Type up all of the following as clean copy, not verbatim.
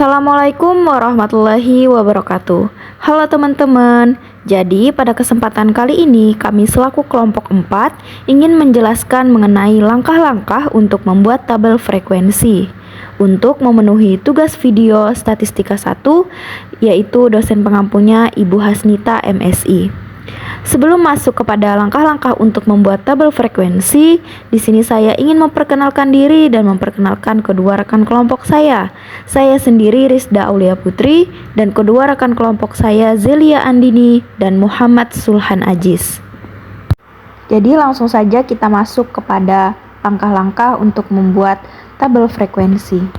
Assalamualaikum warahmatullahi wabarakatuh. Halo teman-teman. Jadi pada kesempatan kali ini kami selaku kelompok 4 ingin menjelaskan mengenai langkah-langkah untuk membuat tabel frekuensi. Untuk memenuhi tugas video statistika 1, yaitu dosen pengampunya Ibu Hasnita MSI. Sebelum masuk kepada langkah-langkah untuk membuat tabel frekuensi, di sini saya ingin memperkenalkan diri dan memperkenalkan kedua rekan kelompok saya. Saya sendiri Rizda Aulia Putri dan kedua rekan kelompok saya Zelia Andini dan Muhammad Sulhan Ajis. Jadi langsung saja kita masuk kepada langkah-langkah untuk membuat tabel frekuensi.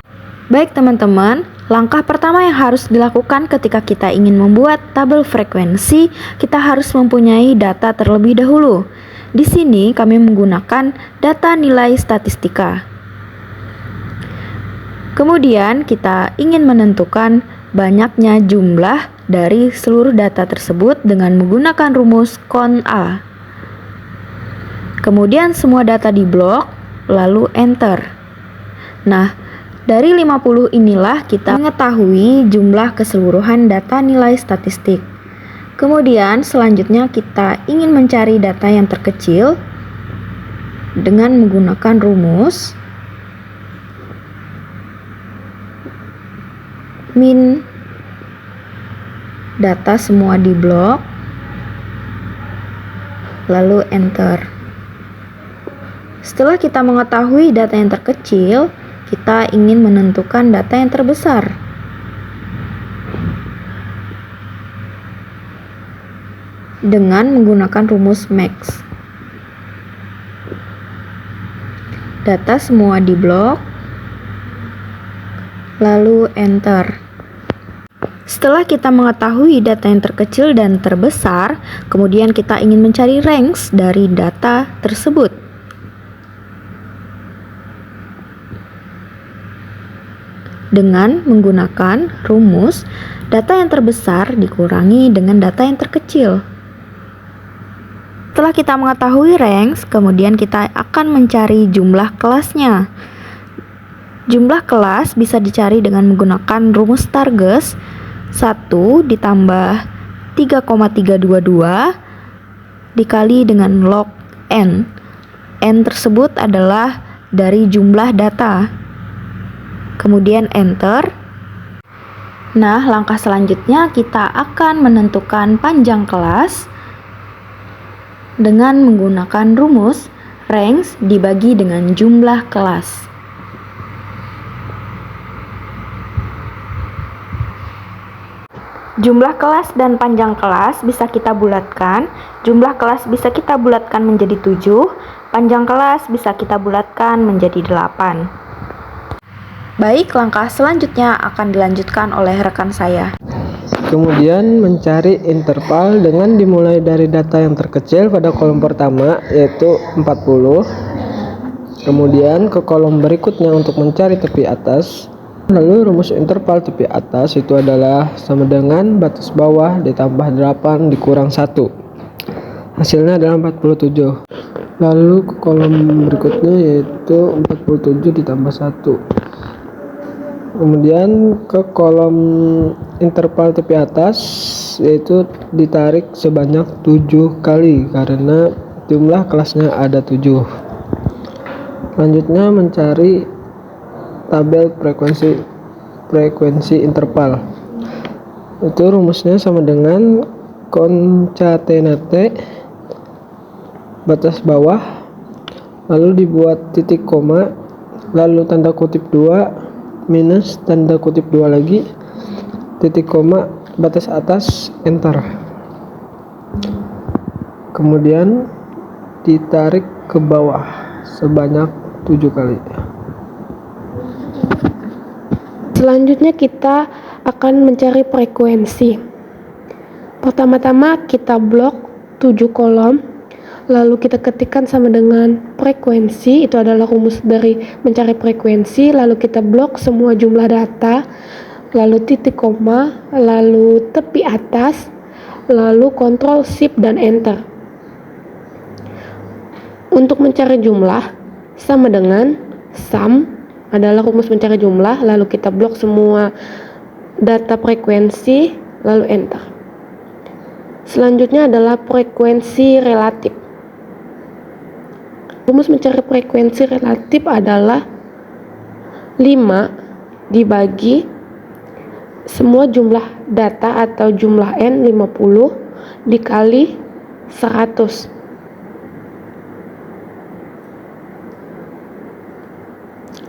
Baik teman-teman, langkah pertama yang harus dilakukan ketika kita ingin membuat tabel frekuensi, kita harus mempunyai data terlebih dahulu. Di sini kami menggunakan data nilai statistika. Kemudian kita ingin menentukan banyaknya jumlah dari seluruh data tersebut dengan menggunakan rumus kon A. Kemudian semua data diblok, lalu enter. Nah, dari 50 inilah kita mengetahui jumlah keseluruhan data nilai statistik. Kemudian selanjutnya kita ingin mencari data yang terkecil dengan menggunakan rumus min data semua di blok, lalu enter. Setelah kita mengetahui data yang terkecil, kita ingin menentukan data yang terbesar. Dengan menggunakan rumus max. Data semua di blok, lalu enter. Setelah kita mengetahui data yang terkecil dan terbesar, kemudian kita ingin mencari range dari data tersebut. Dengan menggunakan rumus data yang terbesar dikurangi dengan data yang terkecil. Setelah kita mengetahui range, kemudian kita akan mencari jumlah kelasnya. Jumlah kelas bisa dicari dengan menggunakan rumus Stargess 1 ditambah 3,322 dikali dengan log n. N tersebut adalah dari jumlah data. Kemudian enter. Nah, langkah selanjutnya kita akan menentukan panjang kelas dengan menggunakan rumus range dibagi dengan jumlah kelas. Jumlah kelas dan panjang kelas bisa kita bulatkan. Jumlah kelas bisa kita bulatkan menjadi 7, panjang kelas bisa kita bulatkan menjadi 8. Baik, langkah selanjutnya akan dilanjutkan oleh rekan saya. Kemudian mencari interval dengan dimulai dari data yang terkecil pada kolom pertama, yaitu 40. Kemudian ke kolom berikutnya untuk mencari tepi atas. Lalu rumus interval tepi atas itu adalah sama dengan batas bawah ditambah 8 dikurang 1. Hasilnya adalah 47. Lalu ke kolom berikutnya yaitu 47 ditambah 1. Kemudian ke kolom interval tepi atas yaitu ditarik sebanyak 7 kali karena jumlah kelasnya ada 7. Selanjutnya mencari tabel frekuensi interval. Itu rumusnya sama dengan concatenate batas bawah, lalu dibuat titik koma, lalu tanda kutip 2 minus tanda kutip 2 lagi, titik koma, batas atas, enter. Kemudian ditarik ke bawah sebanyak 7 kali. Selanjutnya kita akan mencari frekuensi. Pertama-tama kita blok 7 kolom, lalu kita ketikkan sama dengan frekuensi, itu adalah rumus dari mencari frekuensi, lalu kita blok semua jumlah data, lalu titik koma, lalu tepi atas, lalu Ctrl Shift dan enter. Untuk mencari jumlah sama dengan sum adalah rumus mencari jumlah, lalu kita blok semua data frekuensi, lalu enter. Selanjutnya adalah frekuensi relatif. Rumus mencari frekuensi relatif adalah 5 dibagi semua jumlah data atau jumlah N 50 dikali 100.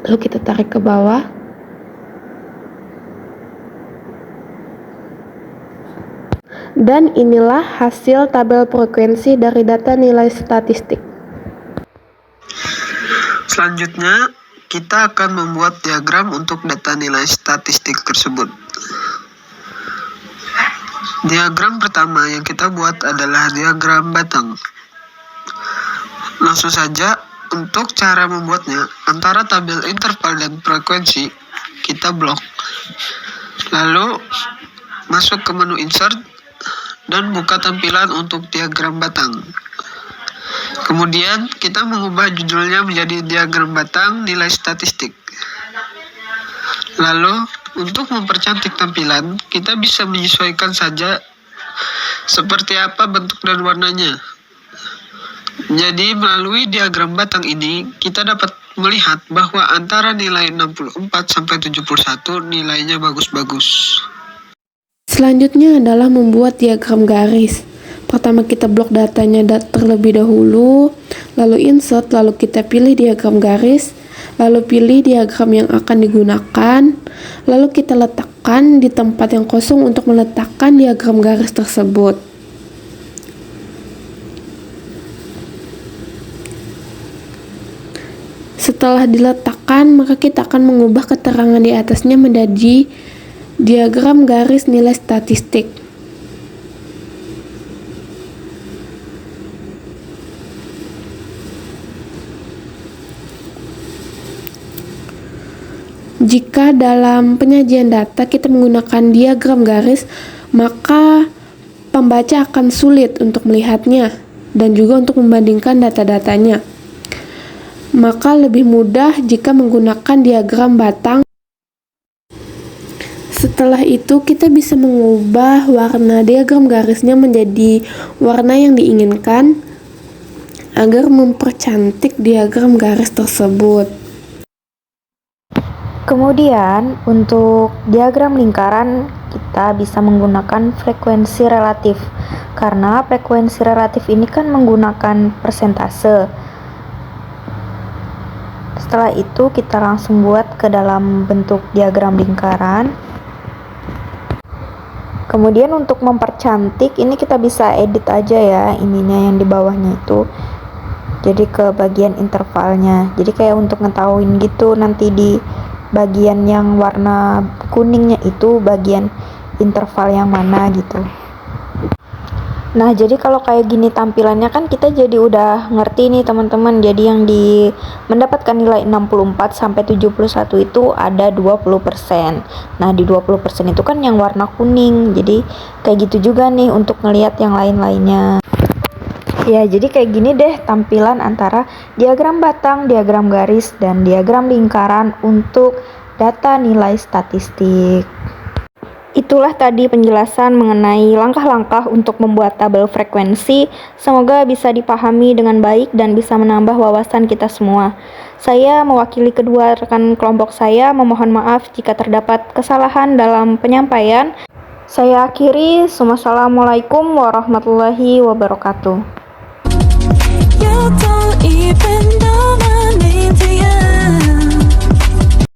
Lalu kita tarik ke bawah. Dan inilah hasil tabel frekuensi dari data nilai statistik. Selanjutnya, kita akan membuat diagram untuk data nilai statistik tersebut. Diagram pertama yang kita buat adalah diagram batang. Langsung saja, untuk cara membuatnya, antara tabel interval dan frekuensi, kita blok. Lalu, masuk ke menu insert, dan buka tampilan untuk diagram batang. Kemudian, kita mengubah judulnya menjadi diagram batang nilai statistik. Lalu, untuk mempercantik tampilan, kita bisa menyesuaikan saja seperti apa bentuk dan warnanya. Jadi, melalui diagram batang ini, kita dapat melihat bahwa antara nilai 64 sampai 71 nilainya bagus-bagus. Selanjutnya adalah membuat diagram garis. Pertama kita blok datanya terlebih dahulu, lalu insert, lalu kita pilih diagram garis, lalu pilih diagram yang akan digunakan, lalu kita letakkan di tempat yang kosong untuk meletakkan diagram garis tersebut. Setelah diletakkan, maka kita akan mengubah keterangan di atasnya menjadi diagram garis nilai statistik. Jika dalam penyajian data kita menggunakan diagram garis, maka pembaca akan sulit untuk melihatnya dan juga untuk membandingkan data-datanya. Maka lebih mudah jika menggunakan diagram batang. Setelah itu kita bisa mengubah warna diagram garisnya menjadi warna yang diinginkan agar mempercantik diagram garis tersebut. Kemudian untuk diagram lingkaran kita bisa menggunakan frekuensi relatif, karena frekuensi relatif ini kan menggunakan persentase. Setelah itu kita langsung buat ke dalam bentuk diagram lingkaran. Kemudian untuk mempercantik ini kita bisa edit aja ya ininya yang di bawahnya itu, jadi ke bagian intervalnya, jadi kayak untuk ngetahuin gitu nanti di bagian yang warna kuningnya itu bagian interval yang mana gitu. Nah, jadi kalau kayak gini tampilannya kan kita jadi udah ngerti nih teman-teman. Jadi yang mendapatkan nilai 64 sampai 71 itu ada 20%. Nah, di 20% itu kan yang warna kuning. Jadi kayak gitu juga nih untuk ngelihat yang lain-lainnya. Ya, jadi kayak gini deh tampilan antara diagram batang, diagram garis, dan diagram lingkaran untuk data nilai statistik. Itulah tadi penjelasan mengenai langkah-langkah untuk membuat tabel frekuensi. Semoga bisa dipahami dengan baik dan bisa menambah wawasan kita semua. Saya mewakili kedua rekan kelompok saya memohon maaf jika terdapat kesalahan dalam penyampaian. Saya akhiri. Wassalamualaikum warahmatullahi wabarakatuh. You don't even know my name to you.